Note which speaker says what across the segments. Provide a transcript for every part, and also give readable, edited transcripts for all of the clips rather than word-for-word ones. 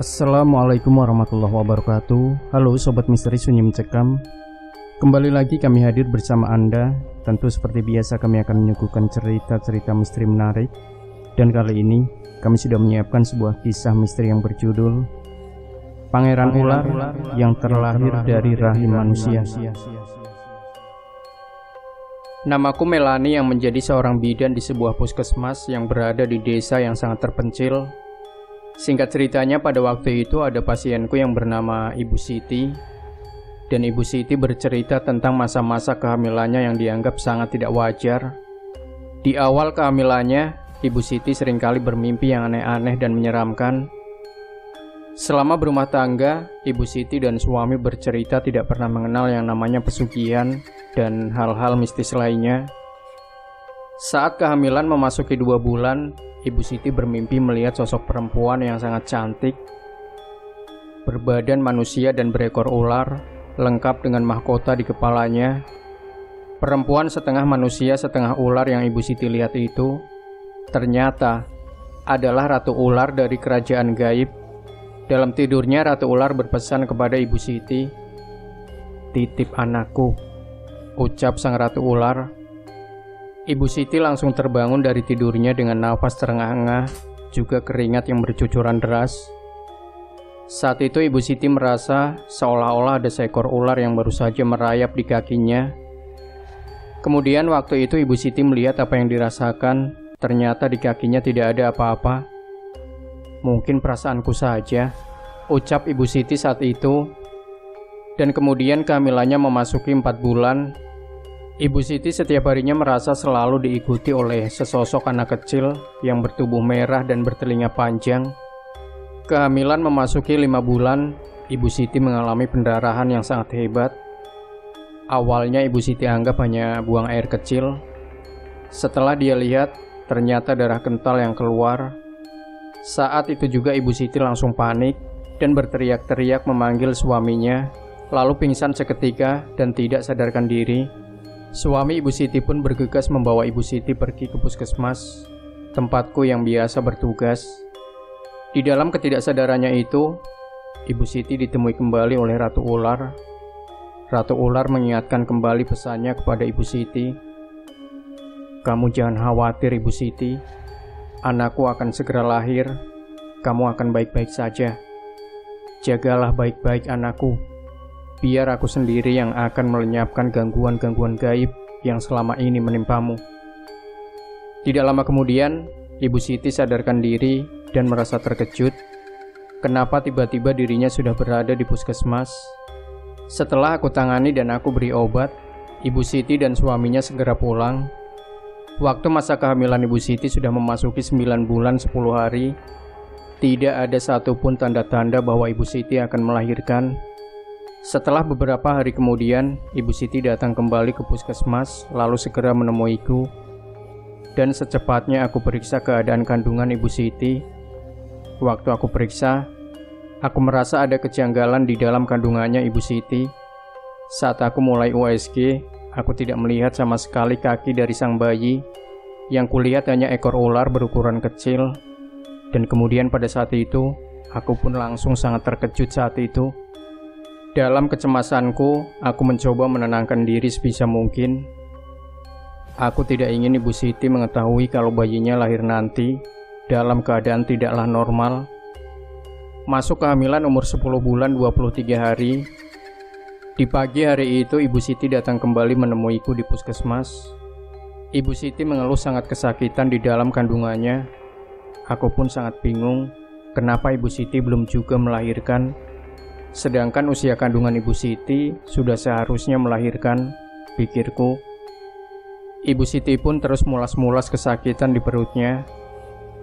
Speaker 1: Assalamualaikum warahmatullahi wabarakatuh. Halo Sobat Misteri Sunyi Mencekam. Kembali lagi kami hadir bersama Anda. Tentu seperti biasa kami akan menyuguhkan cerita-cerita misteri menarik. Dan kali ini kami sudah menyiapkan sebuah kisah misteri yang berjudul Pangeran Ular yang terlahir dari rahim manusia. Namaku Melani yang menjadi seorang bidan di sebuah puskesmas yang berada di desa yang sangat terpencil. Singkat ceritanya, pada waktu itu ada pasienku yang bernama Ibu Siti. Dan Ibu Siti bercerita tentang masa-masa kehamilannya yang dianggap sangat tidak wajar. Di awal kehamilannya, Ibu Siti seringkali bermimpi yang aneh-aneh dan menyeramkan. Selama berumah tangga, Ibu Siti dan suami bercerita tidak pernah mengenal yang namanya pesugihan dan hal-hal mistis lainnya. Saat kehamilan memasuki 2 bulan, Ibu Siti bermimpi melihat sosok perempuan yang sangat cantik, berbadan manusia dan berekor ular, lengkap dengan mahkota di kepalanya. Perempuan setengah manusia setengah ular yang Ibu Siti lihat itu ternyata adalah Ratu Ular dari kerajaan gaib. Dalam tidurnya, Ratu Ular berpesan kepada Ibu Siti, "Titip anakku," ucap sang Ratu Ular. Ibu Siti langsung terbangun dari tidurnya dengan nafas terengah-engah, juga keringat yang bercucuran deras. Saat itu Ibu Siti merasa seolah-olah ada seekor ular yang baru saja merayap di kakinya. Kemudian waktu itu Ibu Siti melihat apa yang dirasakan, ternyata di kakinya tidak ada apa-apa. "Mungkin perasaanku saja," ucap Ibu Siti saat itu. Dan kemudian kehamilannya memasuki 4 bulan. Ibu Siti setiap harinya merasa selalu diikuti oleh sesosok anak kecil yang bertubuh merah dan bertelinga panjang. Kehamilan memasuki 5 bulan, Ibu Siti mengalami pendarahan yang sangat hebat. Awalnya Ibu Siti anggap hanya buang air kecil. Setelah dia lihat, ternyata darah kental yang keluar. Saat itu juga Ibu Siti langsung panik dan berteriak-teriak memanggil suaminya, lalu pingsan seketika dan tidak sadarkan diri. Suami Ibu Siti pun bergegas membawa Ibu Siti pergi ke puskesmas, tempatku yang biasa bertugas. Di dalam ketidaksadarannya itu, Ibu Siti ditemui kembali oleh Ratu Ular. Ratu Ular mengingatkan kembali pesannya kepada Ibu Siti. "Kamu jangan khawatir Ibu Siti, anakku akan segera lahir, kamu akan baik-baik saja. Jagalah baik-baik anakku. Biar aku sendiri yang akan melenyapkan gangguan-gangguan gaib yang selama ini menimpamu." Tidak lama kemudian, Ibu Siti sadarkan diri dan merasa terkejut. Kenapa tiba-tiba dirinya sudah berada di puskesmas? Setelah aku tangani dan aku beri obat, Ibu Siti dan suaminya segera pulang. Waktu masa kehamilan Ibu Siti sudah memasuki 9 bulan 10 hari. Tidak ada satupun tanda-tanda bahwa Ibu Siti akan melahirkan. Setelah beberapa hari kemudian, Ibu Siti datang kembali ke puskesmas, lalu segera menemuiku. Dan secepatnya aku periksa keadaan kandungan Ibu Siti. Waktu aku periksa, aku merasa ada kejanggalan di dalam kandungannya Ibu Siti. Saat aku mulai USG, aku tidak melihat sama sekali kaki dari sang bayi. Yang kulihat hanya ekor ular berukuran kecil. Dan kemudian pada saat itu, aku pun langsung sangat terkejut saat itu. Dalam kecemasanku, aku mencoba menenangkan diri sebisa mungkin. Aku tidak ingin Ibu Siti mengetahui kalau bayinya lahir nanti dalam keadaan tidaklah normal. Masuk kehamilan umur 10 bulan 23 hari. Di pagi hari itu Ibu Siti datang kembali menemuiku di puskesmas. Ibu Siti mengeluh sangat kesakitan di dalam kandungannya. Aku pun sangat bingung, kenapa Ibu Siti belum juga melahirkan. Sedangkan usia kandungan Ibu Siti sudah seharusnya melahirkan, pikirku. Ibu Siti pun terus mulas-mulas kesakitan di perutnya.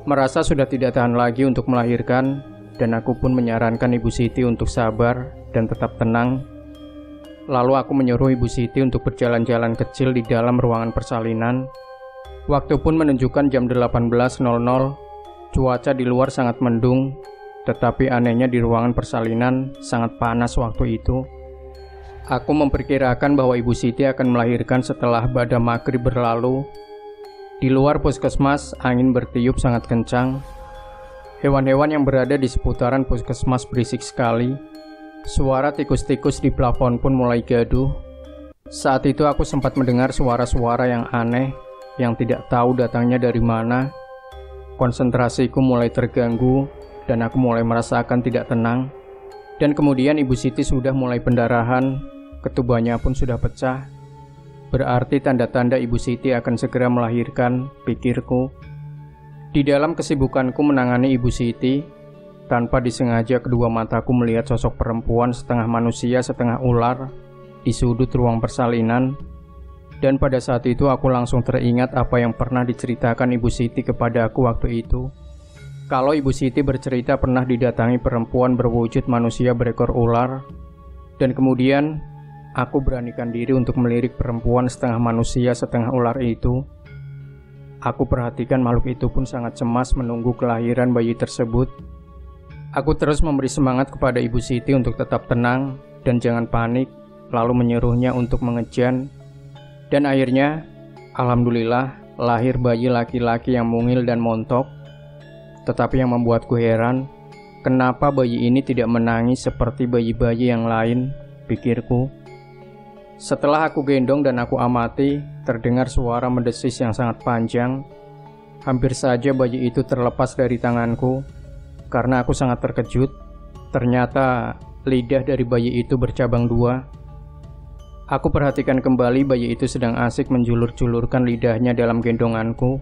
Speaker 1: Merasa sudah tidak tahan lagi untuk melahirkan, dan aku pun menyarankan Ibu Siti untuk sabar dan tetap tenang. Lalu aku menyuruh Ibu Siti untuk berjalan-jalan kecil di dalam ruangan persalinan. Waktu pun menunjukkan jam 18.00. Cuaca di luar sangat mendung. Tetapi anehnya di ruangan persalinan sangat panas waktu itu. Aku memperkirakan bahwa Ibu Siti akan melahirkan setelah bada maghrib berlalu. Di luar puskesmas, angin bertiup sangat kencang. Hewan-hewan yang berada di seputaran puskesmas berisik sekali. Suara tikus-tikus di plafon pun mulai gaduh. Saat itu aku sempat mendengar suara-suara yang aneh, yang tidak tahu datangnya dari mana. Konsentrasiku mulai terganggu, dan aku mulai merasakan tidak tenang. Dan kemudian Ibu Siti sudah mulai pendarahan, ketubannya pun sudah pecah. Berarti tanda-tanda Ibu Siti akan segera melahirkan, pikirku. Di dalam kesibukanku menangani Ibu Siti, tanpa disengaja kedua mataku melihat sosok perempuan setengah manusia setengah ular di sudut ruang persalinan. Dan pada saat itu aku langsung teringat apa yang pernah diceritakan Ibu Siti kepada aku waktu itu. Kalau Ibu Siti bercerita pernah didatangi perempuan berwujud manusia berekor ular, dan kemudian aku beranikan diri untuk melirik perempuan setengah manusia setengah ular itu. Aku perhatikan makhluk itu pun sangat cemas menunggu kelahiran bayi tersebut. Aku terus memberi semangat kepada Ibu Siti untuk tetap tenang dan jangan panik, lalu menyuruhnya untuk mengejan. Dan akhirnya, alhamdulillah, lahir bayi laki-laki yang mungil dan montok. Tetapi yang membuatku heran, kenapa bayi ini tidak menangis seperti bayi-bayi yang lain, pikirku. Setelah aku gendong dan aku amati, terdengar suara mendesis yang sangat panjang. Hampir saja bayi itu terlepas dari tanganku, karena aku sangat terkejut. Ternyata lidah dari bayi itu bercabang dua. Aku perhatikan kembali bayi itu sedang asik menjulur-julurkan lidahnya dalam gendonganku.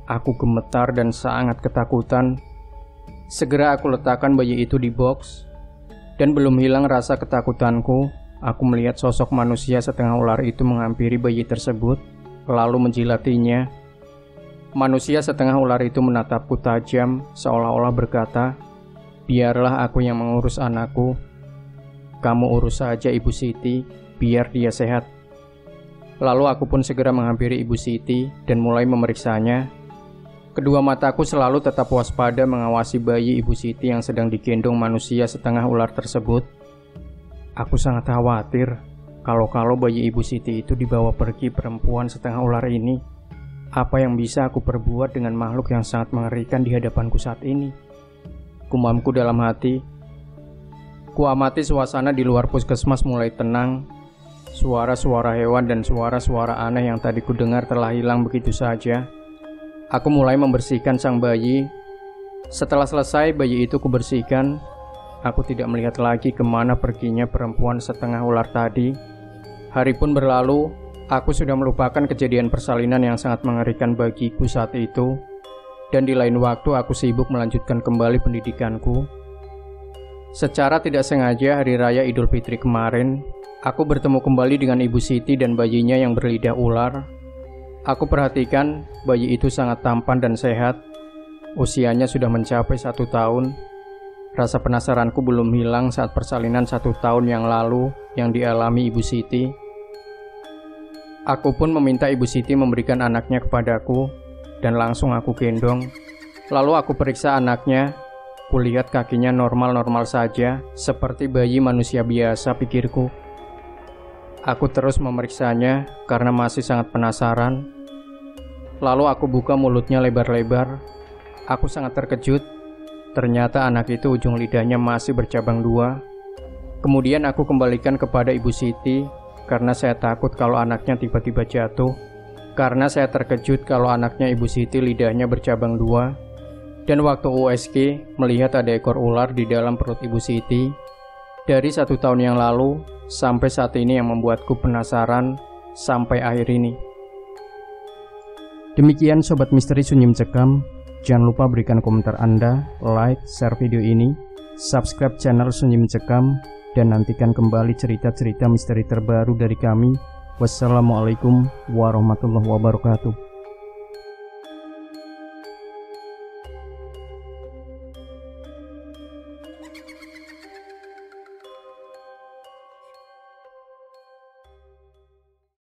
Speaker 1: Aku gemetar dan sangat ketakutan. Segera aku letakkan bayi itu di box, dan belum hilang rasa ketakutanku. Aku melihat sosok manusia setengah ular itu menghampiri bayi tersebut, lalu menjilatinya. Manusia setengah ular itu menatapku tajam, seolah-olah berkata, "Biarlah aku yang mengurus anakku. Kamu urus saja Ibu Siti, biar dia sehat." Lalu aku pun segera menghampiri Ibu Siti dan mulai memeriksanya. Kedua mataku selalu tetap waspada mengawasi bayi Ibu Siti yang sedang digendong manusia setengah ular tersebut. Aku sangat khawatir kalau bayi Ibu Siti itu dibawa pergi perempuan setengah ular ini. Apa yang bisa aku perbuat dengan makhluk yang sangat mengerikan di hadapanku saat ini? Gumamku dalam hati. Kuamati suasana di luar puskesmas mulai tenang. Suara-suara hewan dan suara-suara aneh yang tadi kudengar telah hilang begitu saja. Aku mulai membersihkan sang bayi. Setelah selesai bayi itu kubersihkan, aku tidak melihat lagi kemana perginya perempuan setengah ular tadi. Hari pun berlalu, aku sudah melupakan kejadian persalinan yang sangat mengerikan bagiku saat itu. Dan di lain waktu aku sibuk melanjutkan kembali pendidikanku. Secara tidak sengaja hari raya Idul Fitri kemarin, aku bertemu kembali dengan Ibu Siti dan bayinya yang berlidah ular. Aku perhatikan bayi itu sangat tampan dan sehat. Usianya sudah mencapai 1 tahun. Rasa penasaranku belum hilang saat persalinan 1 tahun yang lalu yang dialami Ibu Siti. Aku pun meminta Ibu Siti memberikan anaknya kepadaku, dan langsung aku gendong. Lalu aku periksa anaknya. Kulihat kakinya normal-normal saja, seperti bayi manusia biasa, pikirku. Aku terus memeriksanya karena masih sangat penasaran. Lalu aku buka mulutnya lebar-lebar. Aku sangat terkejut. Ternyata anak itu ujung lidahnya masih bercabang 2. Kemudian aku kembalikan kepada Ibu Siti karena saya takut kalau anaknya tiba-tiba jatuh. Karena saya terkejut kalau anaknya Ibu Siti lidahnya bercabang 2. Dan waktu USG melihat ada ekor ular di dalam perut Ibu Siti. Dari 1 tahun yang lalu sampai saat ini yang membuatku penasaran sampai akhir ini. Demikian Sobat Misteri Sunyi Mencekam. Jangan lupa berikan komentar Anda, like, share video ini, subscribe channel Sunyi Mencekam, dan nantikan kembali cerita-cerita misteri terbaru dari kami. Wassalamualaikum warahmatullahi wabarakatuh.